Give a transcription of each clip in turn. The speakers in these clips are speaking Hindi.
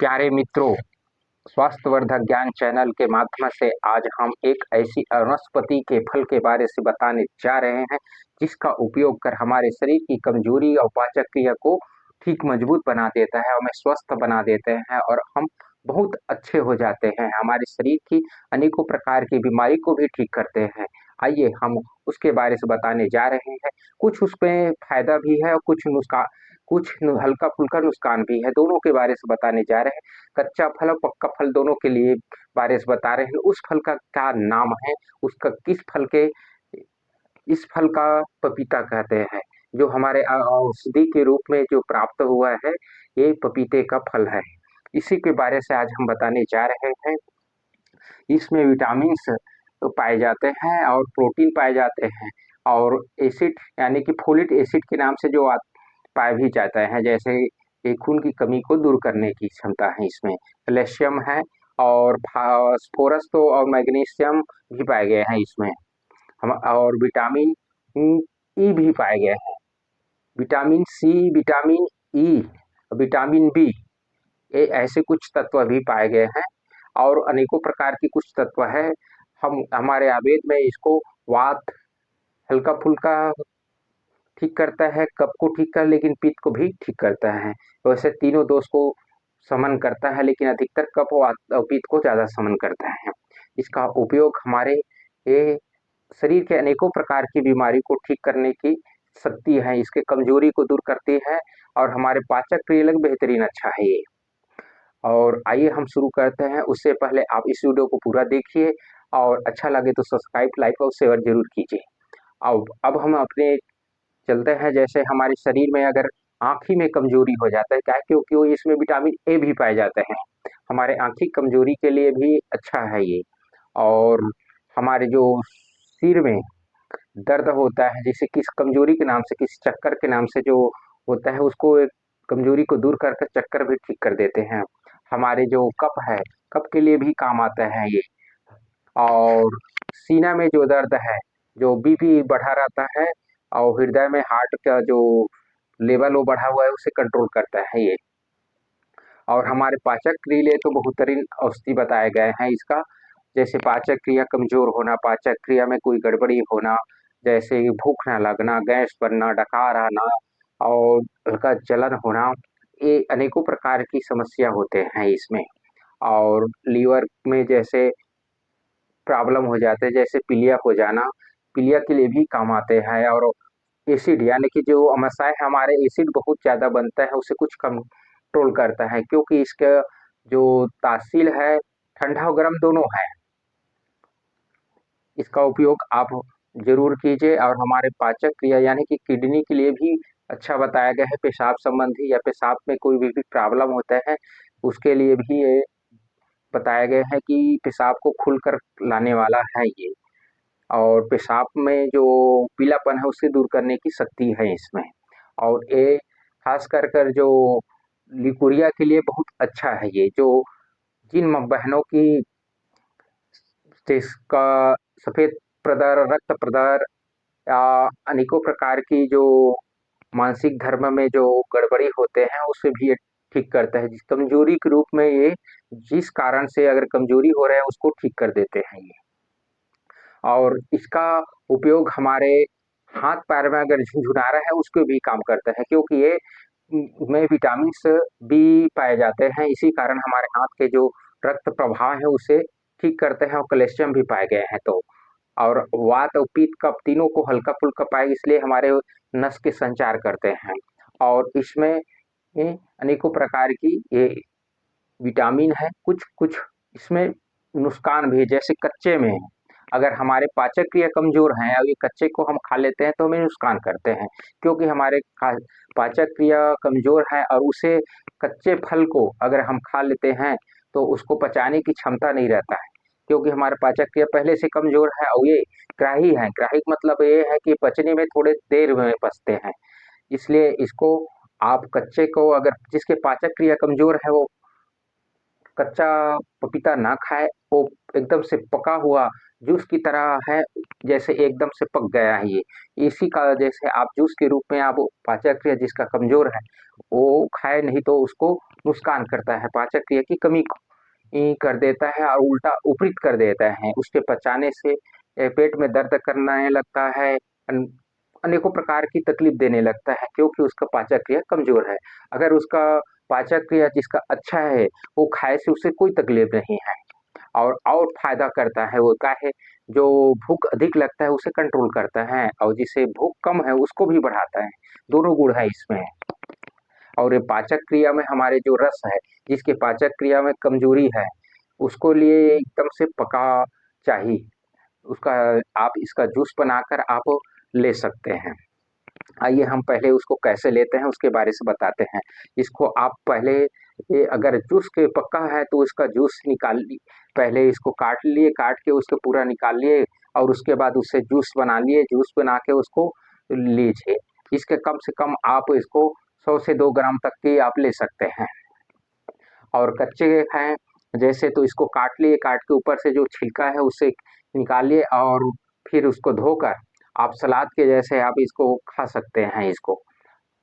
प्यारे मित्रों, स्वास्थ्यवर्धक ज्ञान चैनल के माध्यम से आज हम एक ऐसी वनस्पति के फल के बारे से बताने जा रहे हैं जिसका उपयोग कर हमारे शरीर की कमजोरी और पाचक क्रिया को ठीक मजबूत बना देता है, हमें स्वस्थ बना देते हैं और हम बहुत अच्छे हो जाते हैं। हमारे शरीर की अनेकों प्रकार की बीमारी को भी ठीक करते हैं। आइए हम उसके बारे से बताने जा रहे हैं। कुछ उसमें फायदा भी है और कुछ नुस्खा कुछ हल्का फुल्का नुकसान भी है, दोनों के बारे से बताने जा रहे हैं। कच्चा फल और पक्का फल दोनों के लिए बारे से बता रहे हैं। उस फल का क्या नाम है, उसका किस फल के इस फल का पपीता कहते हैं, जो हमारे औषधि के रूप में जो प्राप्त हुआ है, ये पपीते का फल है। इसी के बारे से आज हम बताने जा रहे हैं। इसमें विटामिन्स तो पाए जाते हैं और प्रोटीन पाए जाते हैं और एसिड यानी कि फोलिक एसिड के नाम से जो पाया भी जाता है, जैसे ये खून की कमी को दूर करने की क्षमता है इसमें। कैल्शियम है और फास्फोरस तो और मैग्नीशियम भी पाए गए हैं इसमें। हम और विटामिन ई भी पाए गए हैं। Vitamin C, vitamin E, vitamin B, ये ऐसे कुछ तत्व भी पाए गए हैं और अनेकों प्रकार की कुछ तत्व है। हम हमारे आयुर्वेद में इसको वात हल्का फुल्का ठीक करता है, कफ को ठीक कर, लेकिन पित्त को भी ठीक करता है। वैसे तीनों दोष को शमन करता है, लेकिन अधिकतर कफ और पित्त को ज्यादा शमन करता है। इसका उपयोग हमारे ये शरीर के अनेकों प्रकार की बीमारी को ठीक करने की शक्ति है, इसके कमजोरी को दूर करती है और हमारे पाचक क्रिया लग बेहतरीन अच्छा है ये। और आइए हम शुरू करते हैं। उससे पहले आप इस वीडियो को पूरा देखिए और अच्छा लगे तो सब्सक्राइब, लाइक और शेयर जरूर कीजिए। अब हम अपने चलते हैं। जैसे हमारे शरीर में अगर आँख ही में कमजोरी हो जाता है, क्या है, क्योंकि वो इसमें विटामिन ए भी पाए जाते हैं, हमारे आँखी कमजोरी के लिए भी अच्छा है ये। और हमारे जो सिर में दर्द होता है, जैसे किस कमजोरी के नाम से, किस चक्कर के नाम से जो होता है, उसको एक कमजोरी को दूर करके चक्कर भी ठीक कर देते हैं। हमारे जो कफ है, कफ के लिए भी काम आता है ये। और सीना में जो दर्द है, जो बीपी बढ़ा रहता है और हृदय में हार्ट का जो लेवल वो बढ़ा हुआ है, उसे कंट्रोल करता है ये। और हमारे पाचक क्रिया लिए तो बहुतरीन औषधि बताए गए हैं इसका। जैसे पाचक क्रिया कमजोर होना, पाचक क्रिया में कोई गड़बड़ी होना, जैसे भूख न लगना, गैस बनना, डकार आना और हल्का जलन होना, ये अनेकों प्रकार की समस्या होते हैं इसमें। और लीवर में जैसे प्रॉब्लम हो जाते हैं, जैसे पीलिया हो जाना, पीलिया के लिए भी काम आते हैं। और एसिड यानी कि जो अम्लशाय है, हमारे एसिड बहुत ज़्यादा बनता है, उसे कुछ कंट्रोल करता है, क्योंकि इसका जो तासील है ठंडा और गर्म दोनों है। इसका उपयोग आप जरूर कीजिए। और हमारे पाचक क्रिया यानी कि किडनी के लिए भी अच्छा बताया गया है। पेशाब संबंधी या पेशाब में कोई भी प्रॉब्लम होता है, उसके लिए भी ये बताया गया है कि पेशाब को खुलकर लाने वाला है ये। और पेशाब में जो पीलापन है उसे दूर करने की शक्ति है इसमें। और ये खास कर जो लिकोरिया के लिए बहुत अच्छा है ये, जो जिन बहनों की जिसका सफेद प्रदर, रक्त प्रदर या अनेकों प्रकार की जो मानसिक धर्म में जो गड़बड़ी होते हैं, उसे भी ये ठीक करता है। जिस कमजोरी के रूप में ये, जिस कारण से अगर कमजोरी हो रहा है, उसको ठीक कर देते हैं ये। और इसका उपयोग हमारे हाथ पैर में अगर झुनझुनारा है उसको भी काम करता है, क्योंकि ये में विटामिन बी पाए जाते हैं, इसी कारण हमारे हाथ के जो रक्त प्रवाह है उसे ठीक करते हैं और कैल्शियम भी पाए गए हैं। तो और वात और पित्त कफ तीनों को हल्का फुल्का पाए, इसलिए हमारे नस के संचार करते हैं। और इसमें अनेकों प्रकार की ये विटामिन है। कुछ कुछ इसमें नुकसान भी है, जैसे कच्चे में अगर हमारे पाचक क्रिया कमजोर हैं और ये कच्चे को हम खा लेते हैं तो हमें नुकसान करते हैं, क्योंकि हमारे पाचक क्रिया कमजोर है और उसे कच्चे फल को अगर हम खा लेते हैं तो उसको पचाने की क्षमता नहीं रहता है, क्योंकि हमारे पाचक क्रिया पहले से कमजोर है। और ये ग्राही है, ग्राही मतलब ये है कि पचने में थोड़े देर में पचते हैं, इसलिए इसको आप कच्चे को, अगर जिसके पाचक क्रिया कमजोर है वो कच्चा पपीता ना खाए, वो एकदम से पका हुआ जूस की तरह है, जैसे एकदम से पक गया है ये। इसी का जैसे आप जूस के रूप में आप पाचक क्रिया जिसका कमज़ोर है, वो खाए, नहीं तो उसको नुकसान करता है, पाचक क्रिया की कमी कर देता है और उल्टा विपरीत कर देता है। उसके पचाने से पेट में दर्द करने लगता है, अनेकों प्रकार की तकलीफ देने लगता है, क्योंकि उसका पाचक क्रिया कमजोर है। अगर उसका पाचक क्रिया जिसका अच्छा है, वो खाए से उसे कोई तकलीफ नहीं है और फायदा करता है। वो क्या है, जो भूख अधिक लगता है उसे कंट्रोल करता है, और जिसे भूख कम है उसको भी बढ़ाता है। दोनों गुण है इसमें। और ये पाचक क्रिया में हमारे जो रस है, जिसके पाचक क्रिया में कमजोरी है, उसको लिए एकदम से पका चाहिए। उसका आप इसका जूस बनाकर आप ले सकते हैं। आइए हम पहले उसको कैसे लेते हैं उसके बारे से बताते हैं। इसको आप पहले अगर जूस के पक्का है तो उसका जूस निकाल ली, पहले इसको काट लिए, काट के उसको पूरा निकाल लिए और उसके बाद उससे जूस बना लिए, जूस बना के उसको लीजिए। इसके कम से कम आप इसको 100 से 2 ग्राम तक की आप ले सकते हैं। और कच्चे खाएं जैसे तो इसको काट लिए, काट के ऊपर से जो छिलका है उसे निकालिए और फिर उसको धोकर आप सलाद के जैसे आप इसको खा सकते हैं। इसको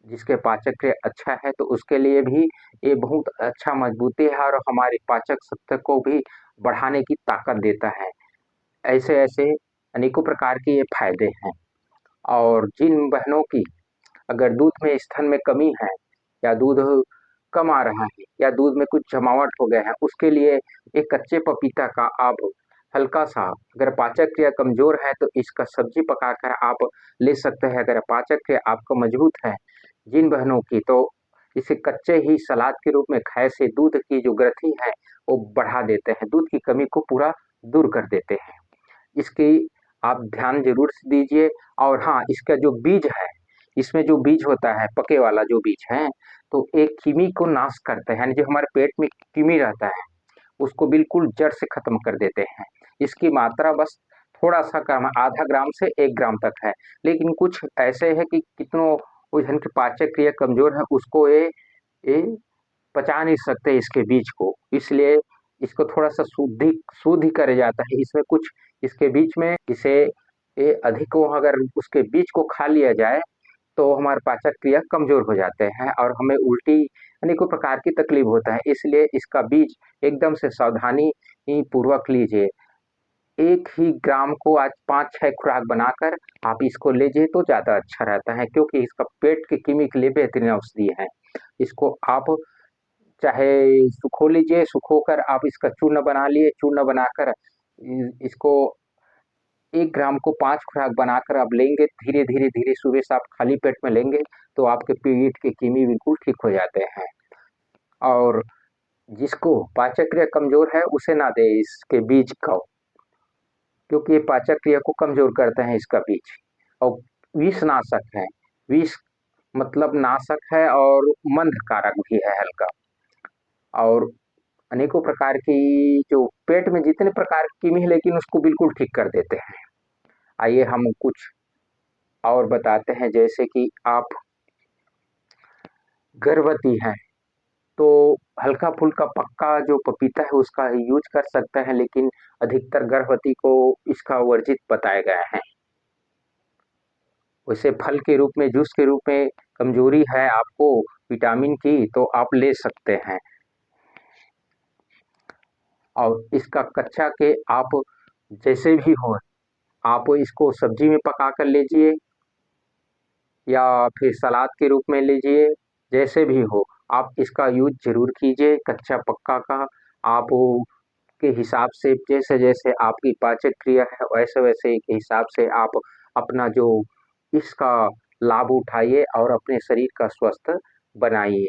जिसके पाचक क्रिया अच्छा है तो उसके लिए भी ये बहुत अच्छा मजबूती है और हमारी पाचक शक्ति को भी बढ़ाने की ताकत देता है। ऐसे ऐसे अनेकों प्रकार के ये फायदे हैं। और जिन बहनों की अगर दूध में स्तन में कमी है, या दूध कम आ रहा है, या दूध में कुछ जमावट हो गया है, उसके लिए एक कच्चे पपीता का आप हल्का सा, अगर पाचक क्रिया कमजोर है तो इसका सब्जी पकाकर आप ले सकते हैं। अगर पाचक क्रिया आपका मजबूत है, जिन बहनों की, तो इसे कच्चे ही सलाद के रूप में खाए से दूध की जो ग्रंथि है वो बढ़ा देते हैं, दूध की कमी को पूरा दूर कर देते हैं। इसकी आप ध्यान जरूर से दीजिए। और हाँ, इसका जो बीज है, इसमें जो बीज होता है, पके वाला जो बीज है, तो एक कृमि को नाश करता है, यानी जो हमारे पेट में कृमि रहता है उसको बिल्कुल जड़ से खत्म कर देते हैं। इसकी मात्रा बस थोड़ा सा कम, आधा ग्राम से 1 ग्राम तक है। लेकिन कुछ ऐसे है कि कितनों उजन की पाचक क्रिया कमजोर है, उसको ये पचा नहीं सकते इसके बीज को, इसलिए इसको थोड़ा सा शुद्ध ही करे जाता है। इसमें कुछ इसके बीच में इसे ये अधिक हो, अगर उसके बीज को खा लिया जाए तो हमारे पाचक क्रिया कमजोर हो जाते हैं और हमें उल्टी अनेकों प्रकार की तकलीफ होता है। इसलिए इसका बीज एकदम से सावधानी पूर्वक लीजिए। 1 ही ग्राम को आज 5-6 खुराक बनाकर आप इसको लीजिए तो ज्यादा अच्छा रहता है, क्योंकि इसका पेट की कृमि के लिए बेहतरीन औषधि है। इसको आप चाहे सुखो लीजिए, सुखोकर आप इसका चूर्ण बना लिए, चूर्ण बनाकर इसको 1 ग्राम को 5 खुराक बनाकर आप लेंगे, धीरे धीरे धीरे सुबह से आप खाली पेट में लेंगे तो आपके पेट के कृमि बिल्कुल ठीक हो जाते हैं। और जिसको पाचक क्रिया कमजोर है उसे ना दे इसके बीज को, क्योंकि ये पाचक क्रिया को कमजोर करते हैं इसका बीज। और विष नाशक है, विष मतलब नाशक है और मंद कारक भी है हल्का। और अनेकों प्रकार की जो पेट में जितने प्रकार की कृमि है, लेकिन उसको बिल्कुल ठीक कर देते हैं। आइए हम कुछ और बताते हैं, जैसे कि आप गर्भवती हैं तो हल्का फुल्का पक्का जो पपीता है उसका यूज कर सकते हैं, लेकिन अधिकतर गर्भवती को इसका वर्जित बताया गया है। वैसे फल के रूप में, जूस के रूप में कमजोरी है आपको विटामिन की तो आप ले सकते हैं। और इसका कच्चा के आप जैसे भी हो, आप इसको सब्जी में पका कर लीजिए या फिर सलाद के रूप में लीजिए, जैसे भी हो आप इसका यूज जरूर कीजिए। कच्चा पक्का का आप के हिसाब से, जैसे जैसे आपकी पाचक क्रिया है वैसे वैसे के हिसाब से आप अपना जो इसका लाभ उठाइए और अपने शरीर का स्वस्थ बनाइए।